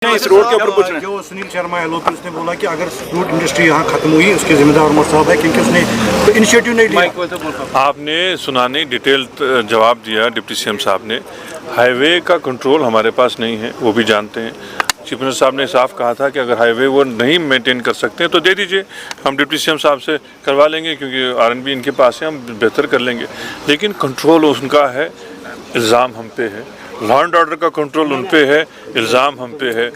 इस रोड के ऊपर पूछ रहे हैं। जो सुनील शर्मा है लोकल, उसने बोला कि अगर फ्रूट इंडस्ट्री यहाँ खत्म हुई उसके जिम्मेदार उमर साहब है, क्योंकि उसने कोई इनिशिएटिव नहीं लिया। आपने सुना नहीं, डिटेल जवाब दिया डिप्टी सीएम साहब ने। हाईवे का कंट्रोल हमारे पास नहीं है, वो भी जानते हैं। चीफ मिनिस्टर साहब ने साफ कहा था कि अगर हाईवे वो नहीं मेंटेन कर सकते हैं तो दे दीजिए, हम डिप्टी सीएम साहब से करवा लेंगे, क्योंकि आरएनबी इनके पास है, हम बेहतर कर लेंगे। लेकिन कंट्रोल उनका है, इल्ज़ाम हम पे है। लॉ एंड ऑर्डर का कंट्रोल उन पे है, इल्ज़ाम हम पे है।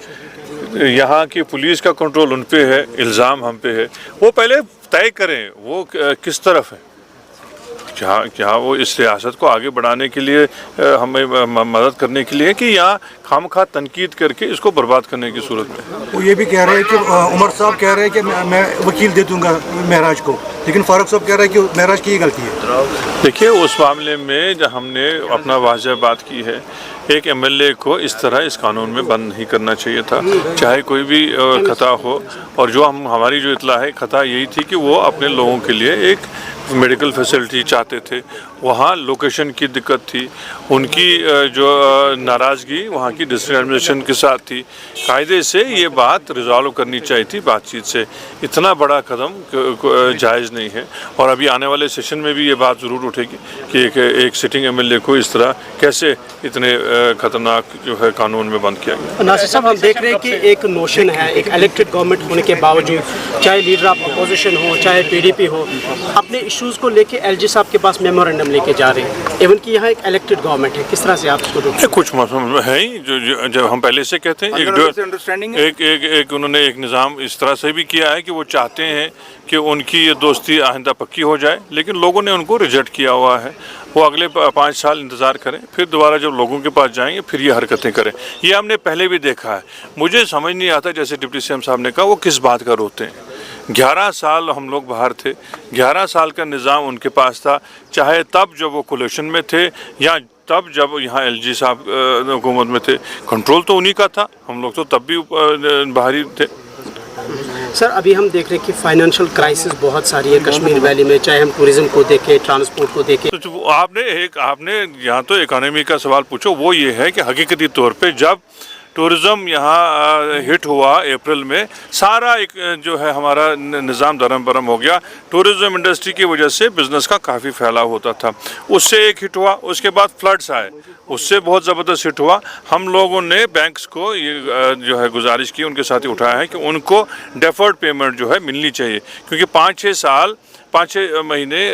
यहाँ की पुलिस का कंट्रोल उन पे है, इल्ज़ाम हम पे है। वो पहले तय करें वो किस तरफ है, क्या वो इस सियासत को आगे बढ़ाने के लिए हमें मदद करने के लिए, कि यहाँ खामखा तनकीद करके इसको बर्बाद करने की सूरत में। वो ये भी कह रहे हैं कि उमर साहब कह रहे हैं कि मैं वकील दे दूंगा महराज को, लेकिन फारूक साहब कह रहे हैं कि महराज की ही गलती है। देखिए, उस मामले में जब हमने अपना वाज़ह बात की है, एक एमएलए को इस तरह इस कानून में बंद नहीं करना चाहिए था, चाहे कोई भी खता हो। और जो हमारी जो इतला है, खता यही थी कि वो अपने लोगों के लिए एक मेडिकल फैसिलिटी चाहते थे, वहाँ लोकेशन की दिक्कत थी, उनकी जो नाराज़गी वहाँ की डिस्ट्रिक्ट एडमिनिस्ट्रेशन के साथ थी। कायदे से ये बात रिजॉल्व करनी चाहिए थी बातचीत से। इतना बड़ा कदम जायज़ नहीं है। और अभी आने वाले सेशन में भी ये बात ज़रूर उठेगी कि एक सिटिंग एमएलए को इस तरह कैसे इतने ख़तरनाक जो है कानून में बंद किया गया। नासिर साहब, हम देख रहे हैं कि एक नोशन है, एक इलेक्टेड गवर्नमेंट होने के बावजूद, चाहे लीडर ऑफ अपोजिशन हो, चाहे पीडीपी हो, अपने इश्यूज़ को लेके एलजी साहब के पास मेमोरेंडम लेके जा रहे हैं, इवन कि यहाँ एक इलेक्टेड गवर्नमेंट है। किस तरह से आप इसको देखते हैं? कुछ मसला है ही जो हम पहले से कहते हैं, एक उन्होंने एक निज़ाम इस तरह से भी किया है कि वो चाहते हैं कि उनकी ये दोस्ती आइंदा पक्की हो जाए, लेकिन लोगों ने उनको रिजेक्ट किया हुआ है। वो अगले 5 साल इंतज़ार करें, फिर दोबारा जब लोगों के पास जाएंगे फिर ये हरकतें करें। ये हमने पहले भी देखा है। मुझे समझ नहीं आता, जैसे डिप्टी सीएम साहब ने कहा, वो किस बात का रोते हैं। 11 साल हम लोग बाहर थे, 11 साल का निज़ाम उनके पास था, चाहे तब जब वो कोलिशन में थे या तब जब यहाँ एलजी साहब हुकूमत में थे। कंट्रोल तो उन्हीं का था, हम लोग तो तब भी बाहरी थे। सर, अभी हम देख रहे हैं कि फाइनेंशियल क्राइसिस बहुत सारी है कश्मीर वैली में, चाहे हम टूरिज्म को देखें, ट्रांसपोर्ट को देखें। तो आपने यहाँ तो इकोनॉमी का सवाल पूछो, वो ये है कि हकीकती तौर पे जब टूरिज़्म यहाँ हिट हुआ अप्रैल में, सारा एक जो है हमारा निज़ाम दरम बरम हो गया। टूरिज़्म इंडस्ट्री की वजह से बिज़नेस का काफ़ी फैलाव होता था, उससे एक हिट हुआ। उसके बाद फ्लड्स आए, उससे बहुत ज़बरदस्त हिट हुआ। हम लोगों ने बैंक्स को ये जो है गुजारिश की, उनके साथ ही उठाया है कि उनको डेफर्ड पेमेंट जो है मिलनी चाहिए, क्योंकि 5-6 महीने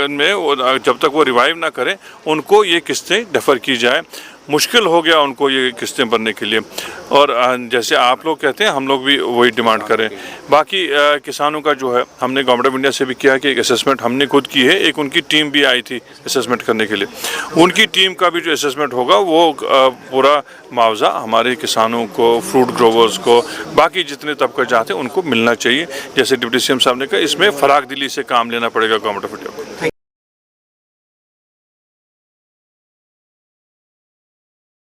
में जब तक वो रिवाइव ना करें, उनको ये किस्तें डेफर की जाए। मुश्किल हो गया उनको ये किस्तें भरने के लिए। और जैसे आप लोग कहते हैं, हम लोग भी वही डिमांड करें। बाकी किसानों का जो है, हमने गवर्नमेंट ऑफ इंडिया से भी किया कि एक असेसमेंट हमने खुद की है, एक उनकी टीम भी आई थी असेसमेंट करने के लिए। उनकी टीम का भी जो असेसमेंट होगा वो पूरा मुआवजा हमारे किसानों को, फ्रूट ग्रोवर्स को, बाकी जितने तबके चाहते हैं उनको मिलना चाहिए। जैसे डिप्टी सीएम साहब ने कहा, इसमें फराख दिली से काम लेना पड़ेगा गवर्नमेंट ऑफ इंडिया को।